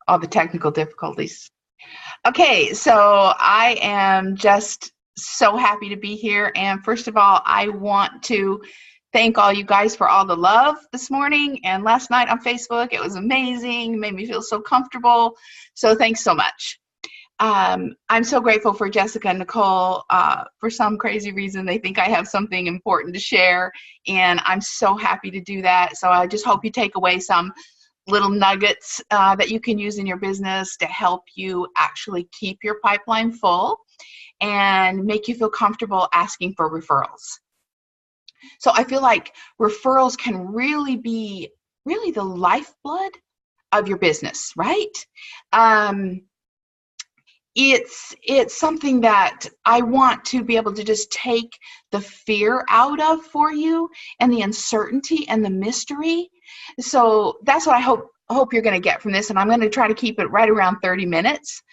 all the technical difficulties. Okay, so I am just so happy to be here. And first of all, I want to thank all you guys for all the love this morning and last night on Facebook. It was amazing. It made me feel so comfortable. So thanks so much. I'm so grateful for Jessica and Nicole. For some crazy reason, they think I have something important to share, and I'm so happy to do that. So I just hope you take away some little nuggets that you can use in your business to help you actually keep your pipeline full and make you feel comfortable asking for referrals. So I feel like referrals can really be the lifeblood of your business, right? It's something that I want to be able to just take the fear out of for you and the uncertainty and the mystery. So that's what I hope you're going to get from this, and I'm going to try to keep it right around 30 minutes.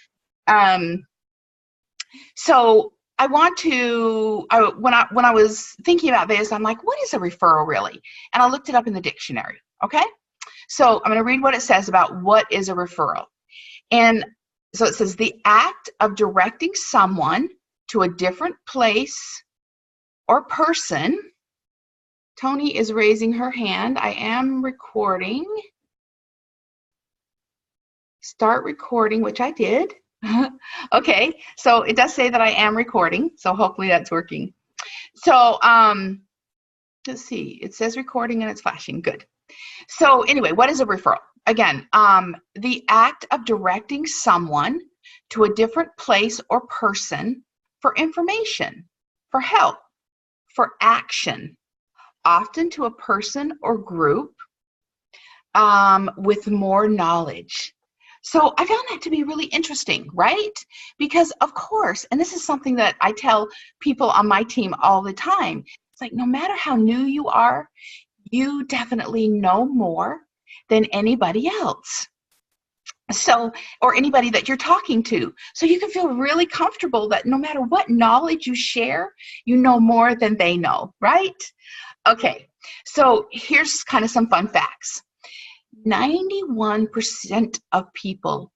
So I want to, when I was thinking about this, I'm like, what is a referral really? And I looked it up in the dictionary, okay? So I'm going to read what it says about what is a referral. And so it says, the act of directing someone to a different place or person. Tony is raising her hand. I am recording. Start recording, which I did. Okay, so it does say that I am recording, so hopefully that's working. So let's see, it says recording and it's flashing. Good. So anyway, what is a referral? Again, the act of directing someone to a different place or person for information, for help, for action, often to a person or group with more knowledge. So I found that to be really interesting, right? Because of course, and this is something that I tell people on my team all the time, it's like no matter how new you are, you definitely know more than anybody else. So, or anybody that you're talking to. So you can feel really comfortable that no matter what knowledge you share, you know more than they know, right? Okay, so here's kind of some fun facts. 91% of people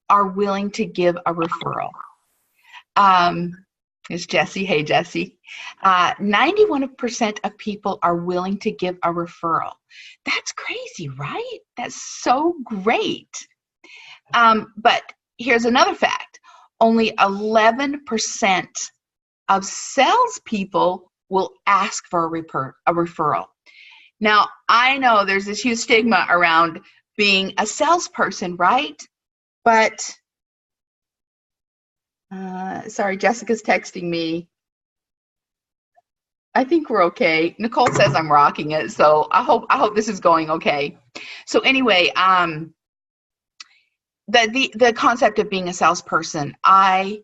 are willing to give a referral. It's Jessie. Hey, Jessie. 91% of people are willing to give a referral. That's crazy, right? That's so great. But here's another fact. Only 11% of salespeople will ask for a referral. Now, I know there's this huge stigma around being a salesperson, right? But sorry, Jessica's texting me. I think we're okay. Nicole says I'm rocking it, so I hope this is going okay. So anyway, the concept of being a salesperson, I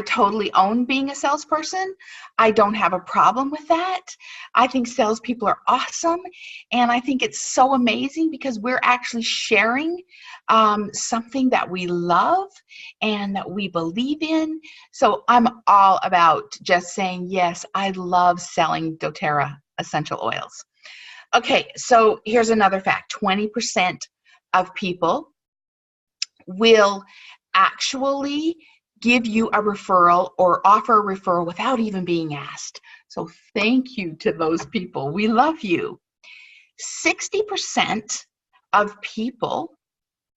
totally own being a salesperson. I don't have a problem with that. I think salespeople are awesome, and I think it's so amazing because we're actually sharing something that we love and that we believe in. So I'm all about just saying, yes, I love selling doTERRA essential oils. Okay, so here's another fact. 20% of people will actually give you a referral or offer a referral without even being asked. So thank you to those people. We love you. 60% of people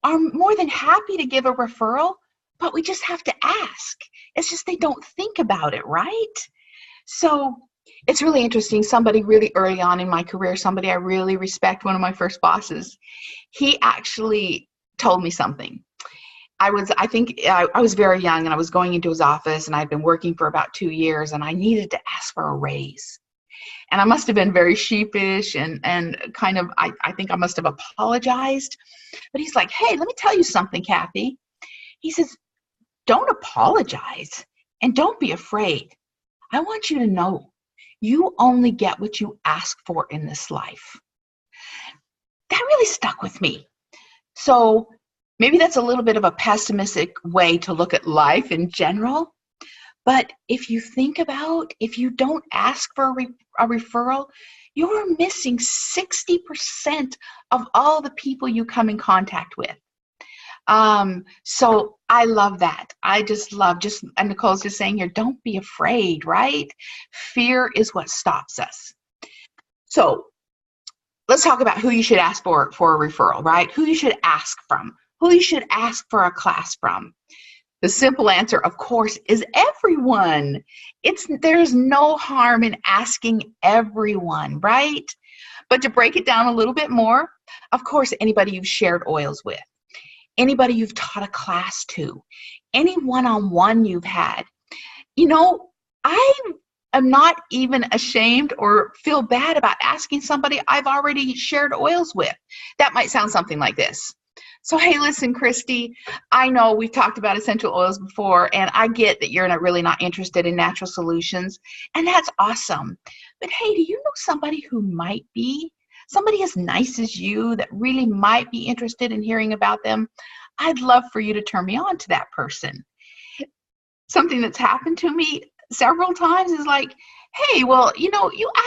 are more than happy to give a referral, but we just have to ask. It's just they don't think about it, right? So it's really interesting. Somebody really early on in my career, somebody I really respect, one of my first bosses, he actually told me something. I was very young and I was going into his office and I'd been working for about 2 years and I needed to ask for a raise. And I must have been very sheepish and kind of, I think I must have apologized. But he's like, hey, let me tell you something, Kathy. He says, don't apologize and don't be afraid. I want you to know you only get what you ask for in this life. That really stuck with me. So maybe that's a little bit of a pessimistic way to look at life in general. But if you think about, if you don't ask for a referral, you're missing 60% of all the people you come in contact with. So I love that. I just love, and Nicole's just saying here, don't be afraid, right? Fear is what stops us. So let's talk about who you should ask for a referral, right? Who you should ask from, who you should ask for a class from. The simple answer, of course, is everyone. There's no harm in asking everyone, right? But to break it down a little bit more, of course, anybody you've shared oils with, anybody you've taught a class to, any one-on-one you've had. You know, I am not even ashamed or feel bad about asking somebody I've already shared oils with. That might sound something like this. So, hey, listen, Christy, I know we've talked about essential oils before, and I get that you're really not interested in natural solutions, and that's awesome. But hey, do you know somebody who might be? Somebody as nice as you that really might be interested in hearing about them? I'd love for you to turn me on to that person. Something that's happened to me several times is like, hey, well, you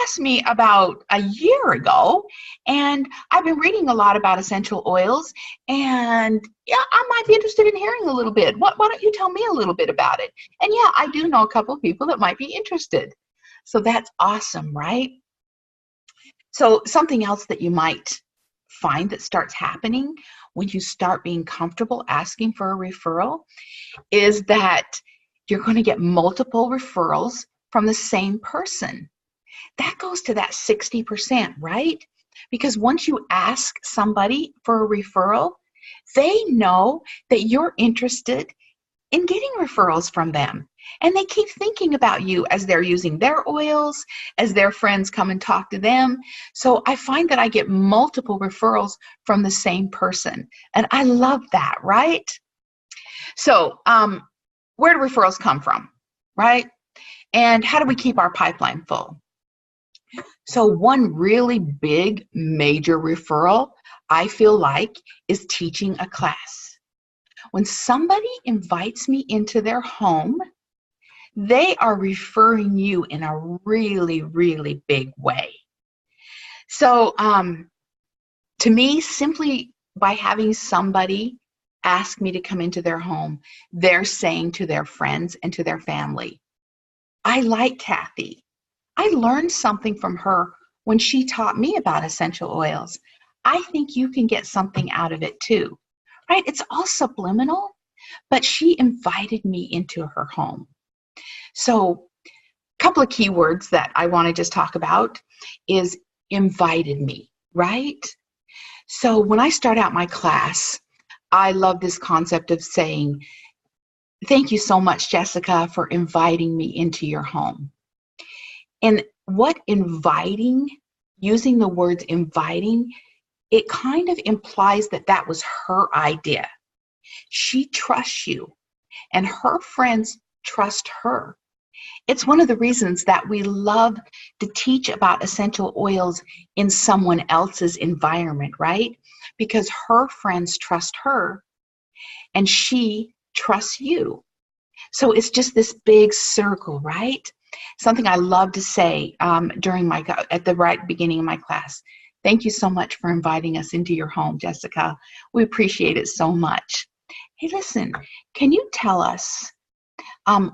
asked me about a year ago, and I've been reading a lot about essential oils, and yeah, I might be interested in hearing a little bit. Why don't you tell me a little bit about it? And yeah, I do know a couple of people that might be interested. So that's awesome, right? So something else that you might find that starts happening when you start being comfortable asking for a referral is that you're going to get multiple referrals from the same person. That goes to that 60%, right? Because once you ask somebody for a referral, they know that you're interested in getting referrals from them. And they keep thinking about you as they're using their oils, as their friends come and talk to them. So I find that I get multiple referrals from the same person. And I love that, right? So where do referrals come from, right? And how do we keep our pipeline full? So one really big, major referral, I feel like, is teaching a class. When somebody invites me into their home, they are referring you in a really, really big way. So to me, simply by having somebody ask me to come into their home, they're saying to their friends and to their family, I like Kathy. I learned something from her when she taught me about essential oils. I think you can get something out of it too, right? It's all subliminal, but she invited me into her home. So a couple of keywords that I want to just talk about is invited me, right? So when I start out my class, I love this concept of saying, thank you so much, Jessica, for inviting me into your home. And what inviting, using the words inviting, it kind of implies that that was her idea. She trusts you, and her friends trust her. It's one of the reasons that we love to teach about essential oils in someone else's environment, right? Because her friends trust her, and she trusts you. So it's just this big circle, right? Something I love to say at the right beginning of my class. Thank you so much for inviting us into your home, Jessica. We appreciate it so much. Hey, listen, can you tell us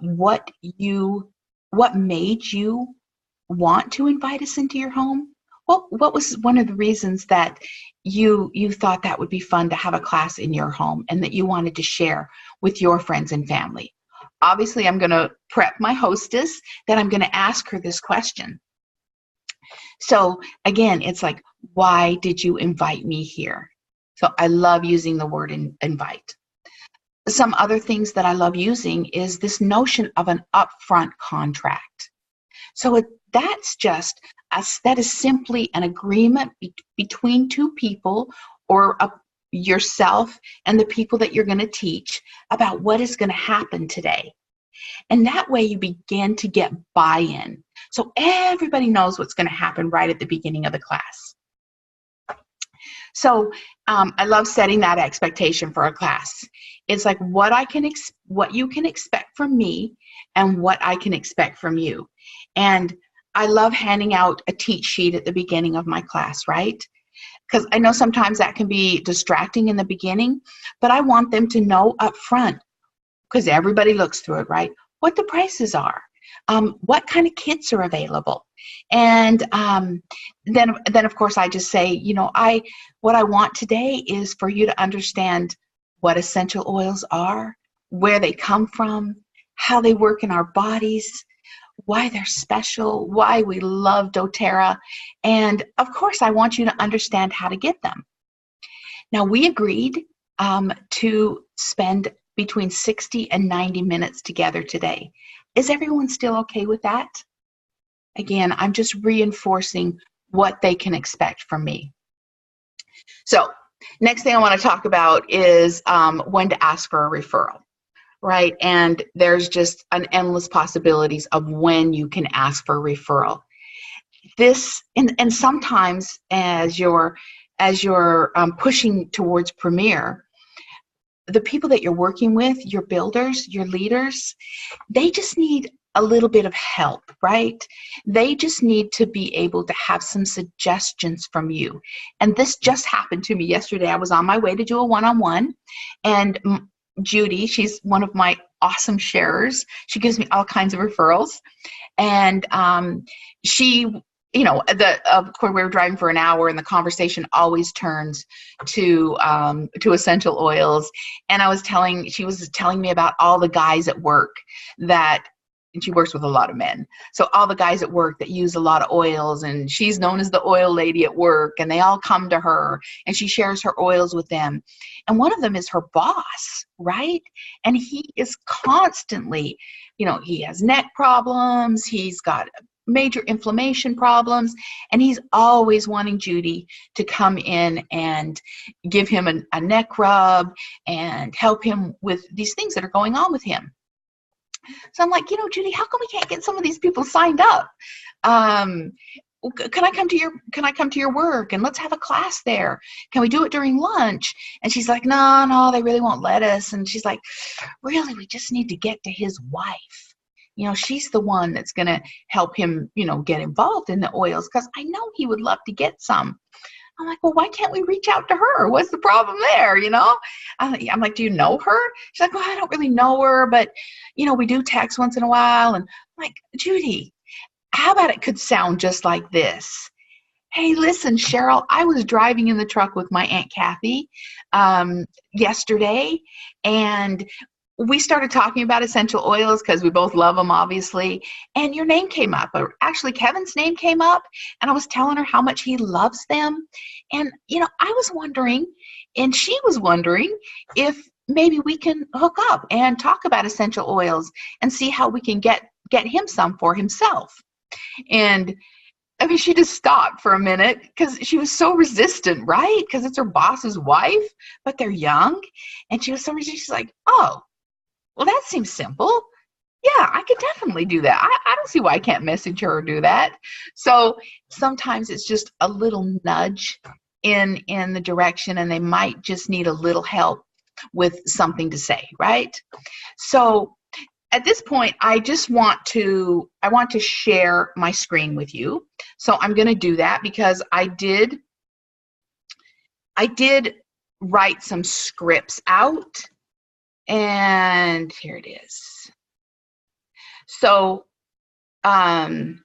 what made you want to invite us into your home? What was one of the reasons that you thought that would be fun to have a class in your home and that you wanted to share with your friends and family? Obviously, I'm going to prep my hostess that I'm going to ask her this question. So again, it's like, why did you invite me here? So I love using the word invite. Some other things that I love using is this notion of an upfront contract. So that is simply an agreement between two people or yourself and the people that you're going to teach about what is going to happen today. And that way you begin to get buy-in. So everybody knows what's going to happen right at the beginning of the class. So I love setting that expectation for a class. It's like what you can expect from me and what I can expect from you. And I love handing out a teach sheet at the beginning of my class, right? Because I know sometimes that can be distracting in the beginning, but I want them to know up front, because everybody looks through it, right? What the prices are, what kind of kits are available, and then of course I just say, what I want today is for you to understand what essential oils are, where they come from, how they work in our bodies, why they're special, why we love doTERRA, and of course I want you to understand how to get them. Now we agreed to spend between 60 and 90 minutes together today. Is everyone still okay with that? Again, I'm just reinforcing what they can expect from me. So next thing I want to talk about is when to ask for a referral, right? And there's just an endless possibilities of when you can ask for a referral. This, and sometimes as you're pushing towards Premier, the people that you're working with, your builders, your leaders, they just need a little bit of help, right? They just need to be able to have some suggestions from you. And this just happened to me yesterday. I was on my way to do a one-on-one, and Judy, she's one of my awesome sharers. She gives me all kinds of referrals. And she, of course, we were driving for an hour, and the conversation always turns to essential oils. And she was telling me about all the guys at work and she works with a lot of men. So all the guys at work that use a lot of oils, and she's known as the oil lady at work, and they all come to her and she shares her oils with them. And one of them is her boss, right? And he is constantly, he has neck problems, he's got major inflammation problems, and he's always wanting Judy to come in and give him a neck rub and help him with these things that are going on with him. So I'm like, Judy, how come we can't get some of these people signed up? Can I come to your work and let's have a class there? Can we do it during lunch? And she's like, no, they really won't let us. And she's like, really, we just need to get to his wife. She's the one that's going to help him, get involved in the oils, because I know he would love to get some. I'm like, well, why can't we reach out to her? What's the problem there? I'm like, do you know her? She's like, well, I don't really know her, but, we do text once in a while. And I'm like, Judy, how about it could sound just like this? Hey, listen, Cheryl, I was driving in the truck with my Aunt Kathy yesterday, and we started talking about essential oils because we both love them, obviously. And your name came up, or actually Kevin's name came up, and I was telling her how much he loves them. And, I was wondering, and she was wondering if maybe we can hook up and talk about essential oils and see how we can get him some for himself. And I mean, she just stopped for a minute because she was so resistant, right? Because it's her boss's wife, but they're young. And she was so resistant. She's like, oh, well, that seems simple. Yeah, I could definitely do that. I don't see why I can't message her or do that. So sometimes it's just a little nudge in the direction, and they might just need a little help with something to say, right? So at this point, I want to share my screen with you. So I'm going to do that because I did write some scripts out. And here it is. So I'm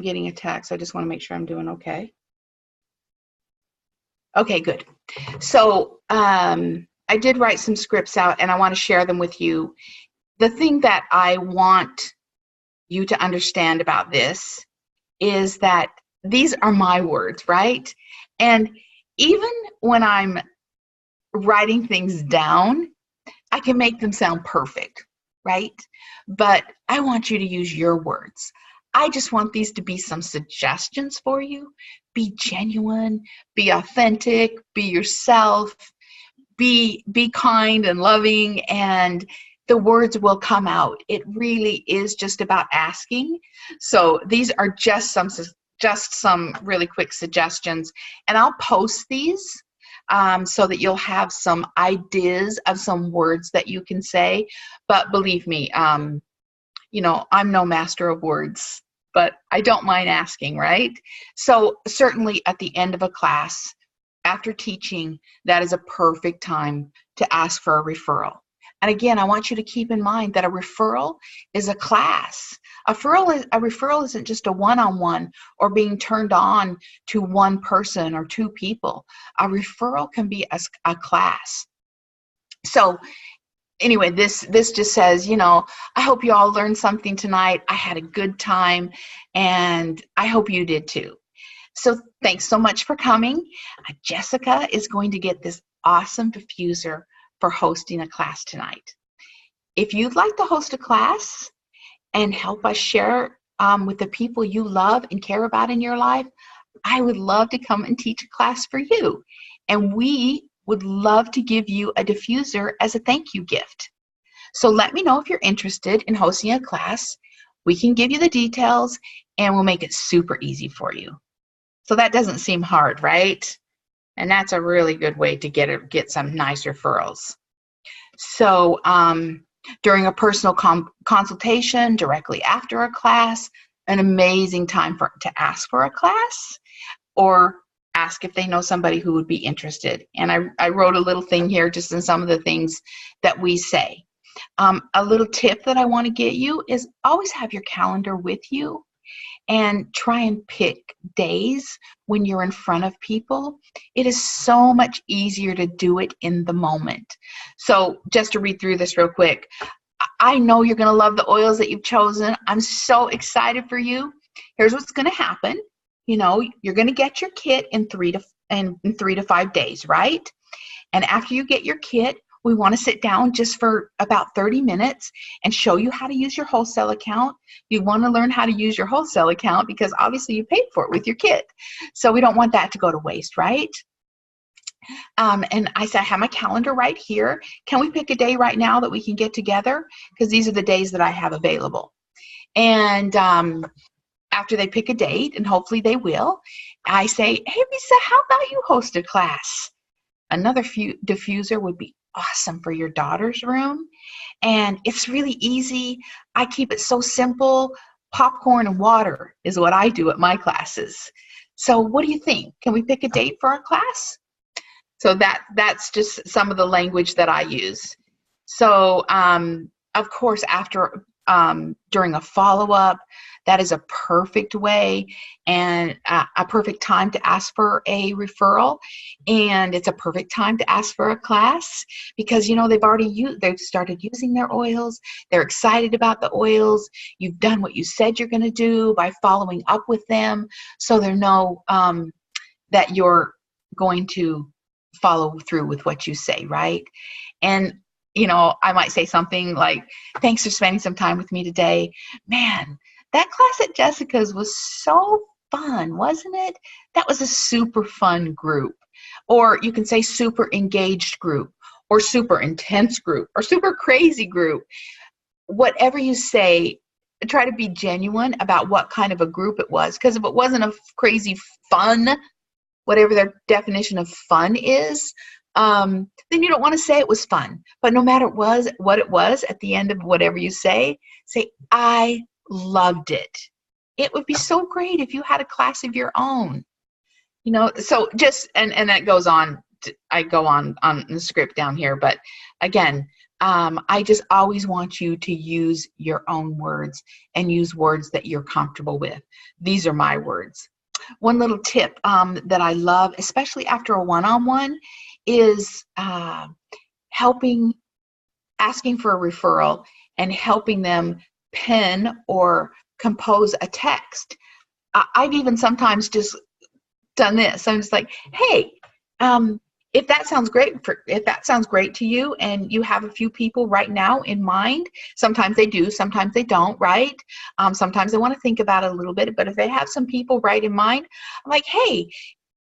getting a text. I just want to make sure I'm doing okay. Okay, good. So I did write some scripts out, and I want to share them with you. The thing that I want you to understand about this is that these are my words, right? And even when I'm writing things down, I can make them sound perfect, right? But I want you to use your words. I just want these to be some suggestions for you. Be genuine, be authentic, be yourself, be kind and loving, and the words will come out. It really is just about asking. So these are just some really quick suggestions, and I'll post these so that you'll have some ideas of some words that you can say. But believe me, I'm no master of words, but I don't mind asking, right? So certainly at the end of a class, after teaching, that is a perfect time to ask for a referral. And again, I want you to keep in mind that a referral is a class. A referral isn't just a one-on-one or being turned on to one person or two people. A referral can be a class. So anyway, this just says, I hope you all learned something tonight. I had a good time, and I hope you did too. So thanks so much for coming. Jessica is going to get this awesome diffuser for hosting a class tonight. If you'd like to host a class and help us share with the people you love and care about in your life, I would love to come and teach a class for you. And we would love to give you a diffuser as a thank you gift. So let me know if you're interested in hosting a class. We can give you the details, and we'll make it super easy for you. So that doesn't seem hard, right? And that's a really good way to get some nice referrals. So during a personal consultation, directly after a class, an amazing time to ask for a class, or ask if they know somebody who would be interested. And I wrote a little thing here just in some of the things that we say. A little tip that I want to get you is always have your calendar with you, and try and pick days when you're in front of people. It is so much easier to do it in the moment. So just to read through this real quick, I know you're going to love the oils that you've chosen. I'm so excited for you. Here's what's going to happen. You're going to get your kit in 3 to 5 days, right? And after you get your kit, we want to sit down just for about 30 minutes and show you how to use your wholesale account. You want to learn how to use your wholesale account because obviously you paid for it with your kit. So we don't want that to go to waste, right? And I said, I have my calendar right here. Can we pick a day right now that we can get together? Because these are the days that I have available. And after they pick a date, and hopefully they will, I say, hey, Lisa, how about you host a class? Another diffuser would be awesome for your daughter's room. And it's really easy. I keep it so simple. Popcorn and water is what I do at my classes. So what do you think? Can we pick a date for our class? So that's just some of the language that I use. So of course, after during a follow-up, that is a perfect way and a perfect time to ask for a referral. And it's a perfect time to ask for a class because, they've started using their oils. They're excited about the oils. You've done what you said you're going to do by following up with them. So they know that you're going to follow through with what you say, right? And I might say something like, thanks for spending some time with me today. Man, that class at Jessica's was so fun, wasn't it? That was a super fun group. Or you can say super engaged group, or super intense group, or super crazy group. Whatever you say, try to be genuine about what kind of a group it was. Because if it wasn't a crazy fun, whatever their definition of fun is, then you don't want to say it was fun. But no matter what it was, at the end of whatever you say, I loved it. It would be so great if you had a class of your own. So just, and that goes on, I go on the script down here, but again, I just always want you to use your own words and use words that you're comfortable with. These are my words. One little tip that I love, especially after a one-on-one, is asking for a referral and helping them pen or compose a text. I've even sometimes just done this. I'm just like, hey, if that sounds great to you, and you have a few people right now in mind, sometimes they do, sometimes they don't, right? Sometimes they want to think about it a little bit, but if they have some people right in mind, I'm like, hey,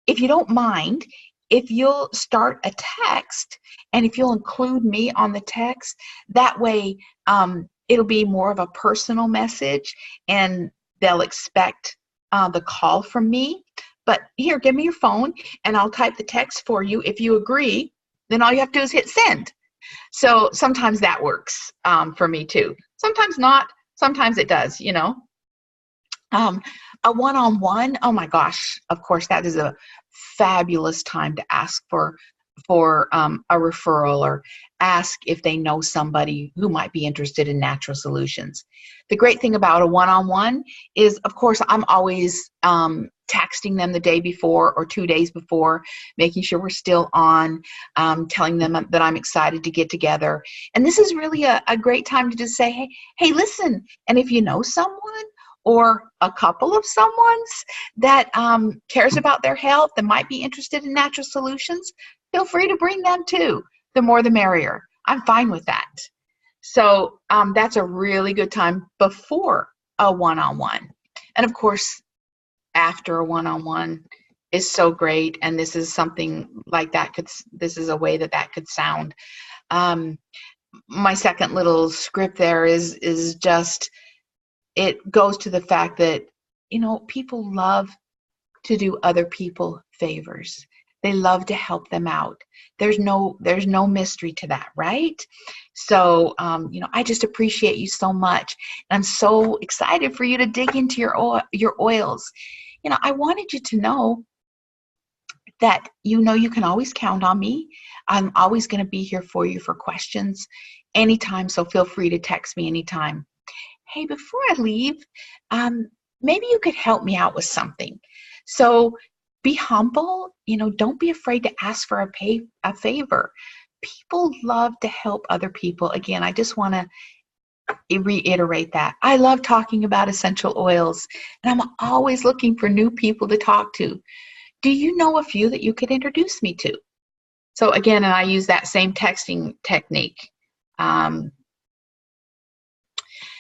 if you don't mind, if you'll start a text, and if you'll include me on the text, that way it'll be more of a personal message, and they'll expect the call from me. But here, give me your phone, and I'll type the text for you. If you agree, then all you have to do is hit send. So sometimes that works for me too. Sometimes not. sometimes it does, you know. Um, a one-on-one, oh my gosh, of course, that is a fabulous time to ask for a referral, or ask if they know somebody who might be interested in natural solutions. The great thing about a one-on-one is, of course, I'm always texting them the day before or 2 days before, making sure we're still on, telling them that I'm excited to get together. And this is really a great time to just say, hey, listen, and if you know someone or a couple of someone's that cares about their health and might be interested in natural solutions, feel free to bring them too. The more the merrier. I'm fine with that. So that's a really good time before a one-on-one. And of course, after a one-on-one is so great. And this is something like that this is a way that could sound. My second little script there is just, it goes to the fact that, you know, people love to do other people favors. They love to help them out. There's no mystery to that, right? So, you know, I just appreciate you so much. And I'm so excited for you to dig into your oils. You know, I wanted you to know that, you know, you can always count on me. I'm always going to be here for you for questions anytime. So feel free to text me anytime. Hey, before I leave, maybe you could help me out with something. So be humble, you know, don't be afraid to ask for a favor. People love to help other people. Again, I just want to reiterate that. I love talking about essential oils, and I'm always looking for new people to talk to. Do you know a few that you could introduce me to? So again, and I use that same texting technique.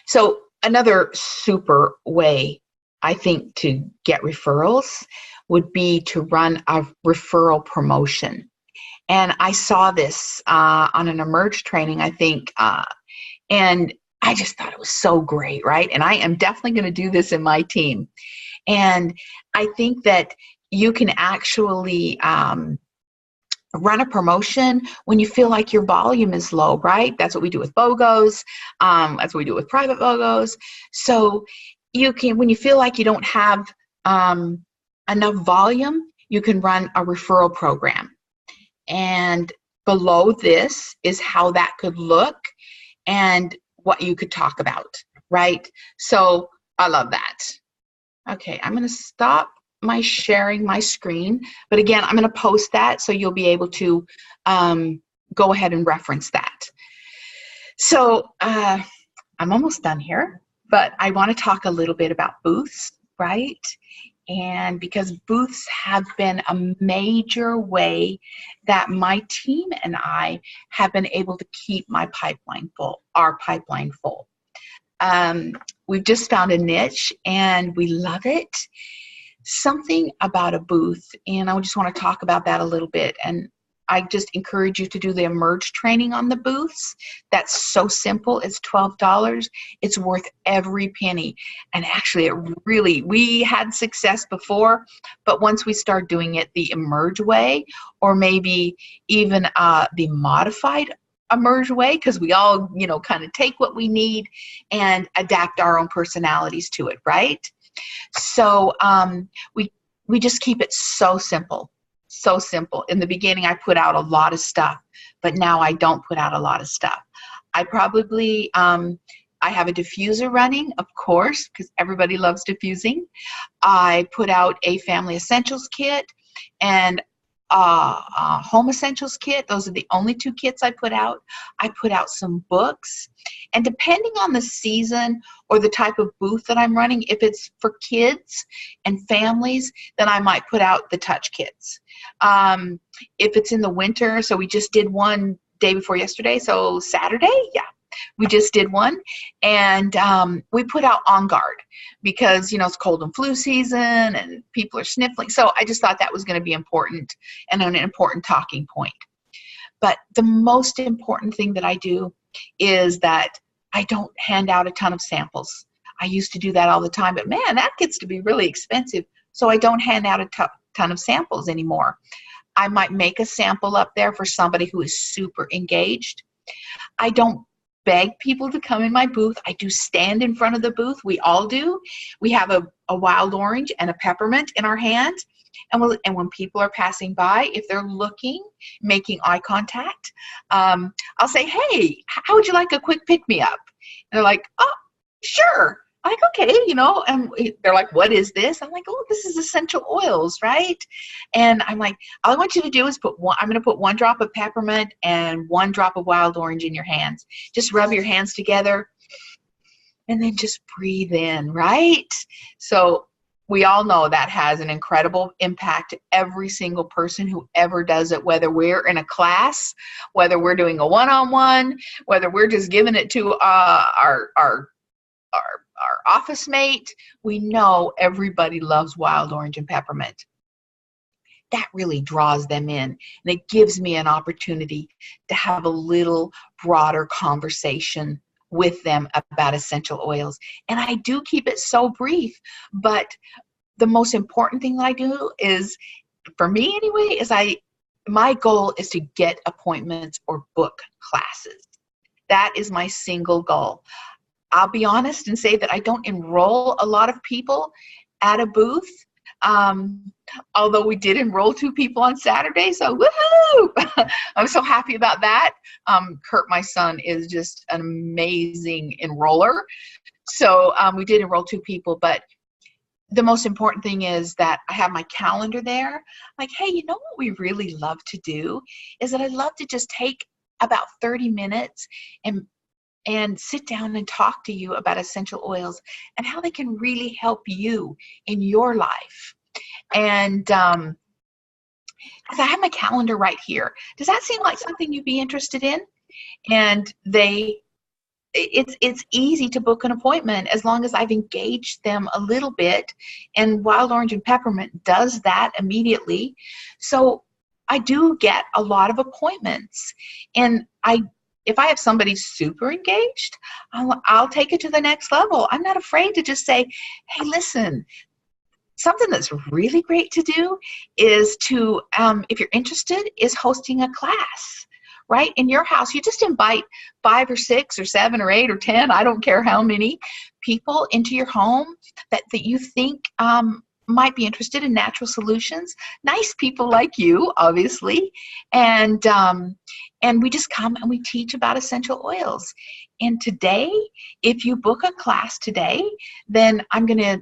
So another super way, I think, to get referrals would be to run a referral promotion. And I saw this on an Emerge training, I think, and I just thought it was so great, right? And I am definitely going to do this in my team. And I think that you can actually run a promotion when you feel like your volume is low, right? That's what we do with BOGOs. That's what we do with private BOGOs. So you can, when you feel like you don't have enough volume, you can run a referral program. And below this is how that could look and what you could talk about, right? So I love that. Okay, I'm going to stop my sharing my screen, but again, I'm going to post that so you'll be able to go ahead and reference that. So I'm almost done here, but I want to talk a little bit about booths, right? And because booths have been a major way that my team and I have been able to keep my pipeline full, our pipeline full. We've just found a niche and we love it. Something about a booth, and I just want to talk about that a little bit. And I just encourage you to do the Emerge training on the booths. That's so simple. It's $12. It's worth every penny. And actually, we had success before, but once we start doing it the Emerge way, or maybe even the modified Emerge way, because we all, you know, kind of take what we need and adapt our own personalities to it, right? So we just keep it so simple, so simple. In the beginning, I put out a lot of stuff, but now I don't put out a lot of stuff. I probably, I have a diffuser running, of course, because everybody loves diffusing. I put out a family essentials kit and home essentials kit. Those are the only two kits I put out. I put out some books, and depending on the season or the type of booth that I'm running, if it's for kids and families, then I might put out the touch kits. If it's in the winter, so we just did one day before yesterday, so Saturday, yeah, we just did one, and we put out On Guard because, you know, it's cold and flu season and people are sniffling. So I just thought that was going to be important and an important talking point. But the most important thing that I do is that I don't hand out a ton of samples. I used to do that all the time, but man, that gets to be really expensive. So I don't hand out a ton of samples anymore. I might make a sample up there for somebody who is super engaged. I don't beg people to come in my booth. I do stand in front of the booth. We all do. We have a wild orange and a peppermint in our hand. And when people are passing by, if they're looking, making eye contact, I'll say, hey, how would you like a quick pick-me-up? And they're like, oh, sure. I'm like, okay, and they're like, what is this? I'm like, oh, this is essential oils, right? And I'm like, all I want you to do is I'm going to put 1 drop of peppermint and 1 drop of wild orange in your hands. Just rub your hands together and then just breathe in, right? So we all know that has an incredible impact to every single person who ever does it, whether we're in a class, whether we're doing a one-on-one, whether we're just giving it to our office mate. We know everybody loves wild orange and peppermint. That really draws them in, and it gives me an opportunity to have a little broader conversation with them about essential oils. And I do keep it so brief, but the most important thing that I do is, for me anyway, my goal is to get appointments or book classes. That is my single goal. I'll be honest and say that I don't enroll a lot of people at a booth, although we did enroll 2 people on Saturday, so woohoo! I'm so happy about that. Kurt, my son, is just an amazing enroller. So we did enroll 2 people, but the most important thing is that I have my calendar there. Like, hey, you know what we really love to do is that I love to just take about 30 minutes and sit down and talk to you about essential oils and how they can really help you in your life. And because I have my calendar right here. Does that seem like something you'd be interested in? And it's easy to book an appointment as long as I've engaged them a little bit, and wild orange and peppermint does that immediately. So I do get a lot of appointments, and if I have somebody super engaged, I'll take it to the next level. I'm not afraid to just say, hey, listen, something that's really great to do is to, if you're interested, is hosting a class, right? In your house, you just invite 5 or 6 or 7 or 8 or 10, I don't care how many people into your home that you think might be interested in natural solutions. Nice people like you, obviously. And we just come and we teach about essential oils. And today, if you book a class today, then I'm gonna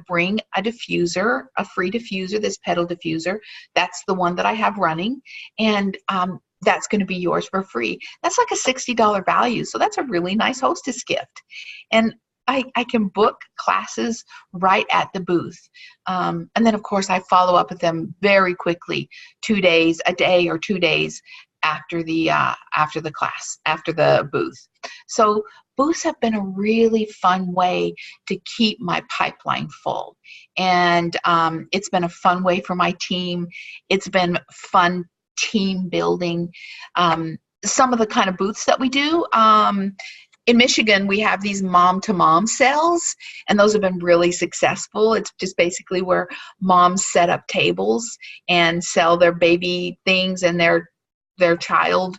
bring a diffuser, a free diffuser, this pedal diffuser. That's the one that I have running, and that's going to be yours for free. That's like a $60 value, so that's a really nice hostess gift. And I can book classes right at the booth. And then, of course, I follow up with them very quickly, a day or 2 days after the class, after the booth. So booths have been a really fun way to keep my pipeline full. And it's been a fun way for my team. It's been fun team building. Some of the kind of booths that we do, in Michigan, we have these mom-to-mom sales, and those have been really successful. It's just basically where moms set up tables and sell their baby things and their child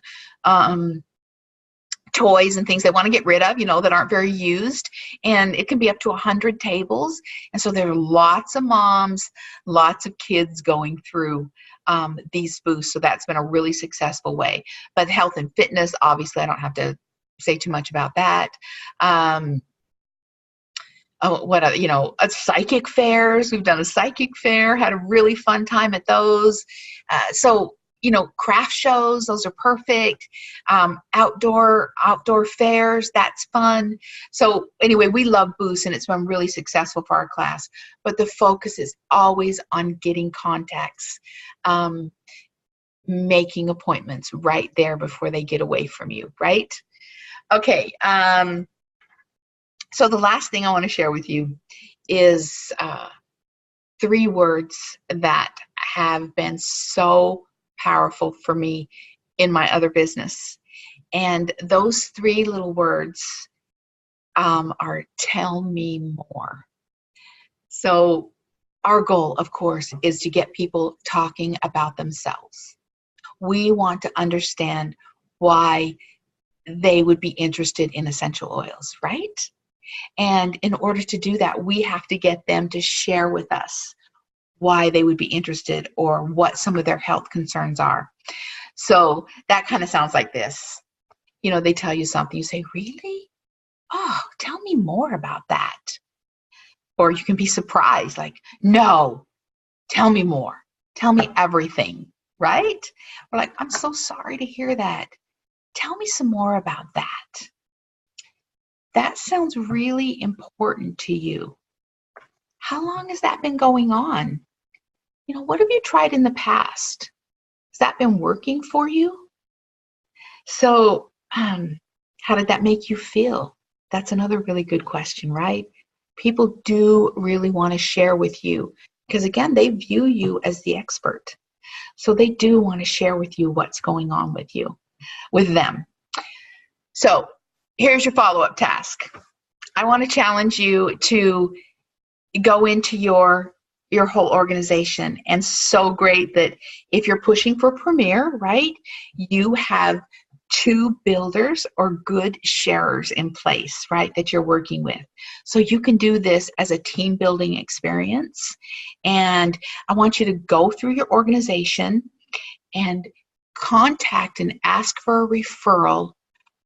toys and things they want to get rid of, that aren't very used. And it can be up to 100 tables. And so there are lots of moms, lots of kids going through these booths. So that's been a really successful way. But health and fitness, obviously, I don't have to say too much about that. Psychic fairs. We've done a psychic fair, had a really fun time at those. Craft shows, those are perfect. Outdoor fairs, that's fun. So anyway, we love booths, and it's been really successful for our class. But the focus is always on getting contacts, making appointments right there before they get away from you, right? Okay, so the last thing I want to share with you is 3 words that have been so powerful for me in my other business. And those 3 little words are tell me more. So our goal, of course, is to get people talking about themselves. We want to understand why they would be interested in essential oils, right? And in order to do that, we have to get them to share with us why they would be interested or what some of their health concerns are. So that kind of sounds like this. They tell you something, you say, really? Oh, tell me more about that. Or you can be surprised, like, no, tell me more. Tell me everything, right? We're like, I'm so sorry to hear that. Tell me some more about that. That sounds really important to you. How long has that been going on? What have you tried in the past? Has that been working for you? So, how did that make you feel? That's another really good question, right? People do really want to share with you because, again, they view you as the expert. So they do want to share with you what's going on with them. So here's your follow-up task. I want to challenge you to go into your whole organization. And so great that if you're pushing for Premier, right, you have 2 builders or good sharers in place, right, that you're working with. So you can do this as a team building experience. And I want you to go through your organization and contact and ask for a referral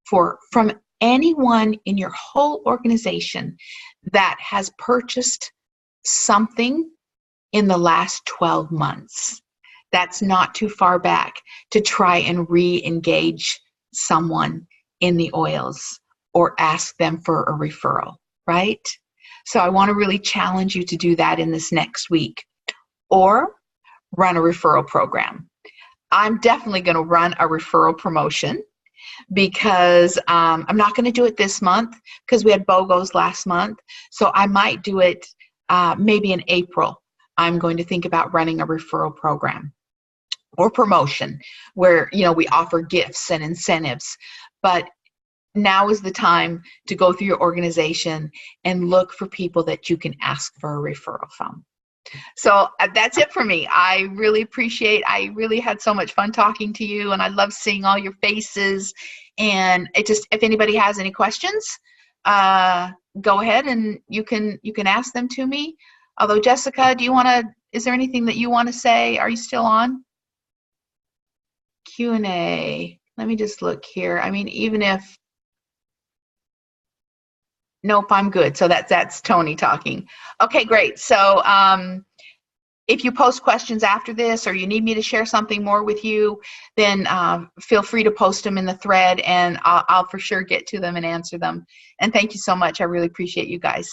from anyone in your whole organization that has purchased something in the last 12 months. That's not too far back to try and re-engage someone in the oils or ask them for a referral, right? So I want to really challenge you to do that in this next week, or run a referral program. I'm definitely going to run a referral promotion because I'm not going to do it this month because we had BOGOs last month. So I might do it maybe in April. I'm going to think about running a referral program or promotion where, we offer gifts and incentives. But now is the time to go through your organization and look for people that you can ask for a referral from. So that's it for me. I really really had so much fun talking to you, and I love seeing all your faces. And if anybody has any questions, go ahead and you can ask them to me. Although, Jessica, is there anything that you want to say? Are you still on? Q&A. Let me just look here. Nope, I'm good. So that's Tony talking. Okay, great. So if you post questions after this or you need me to share something more with you, then feel free to post them in the thread, and I'll for sure get to them and answer them. And thank you so much. I really appreciate you guys.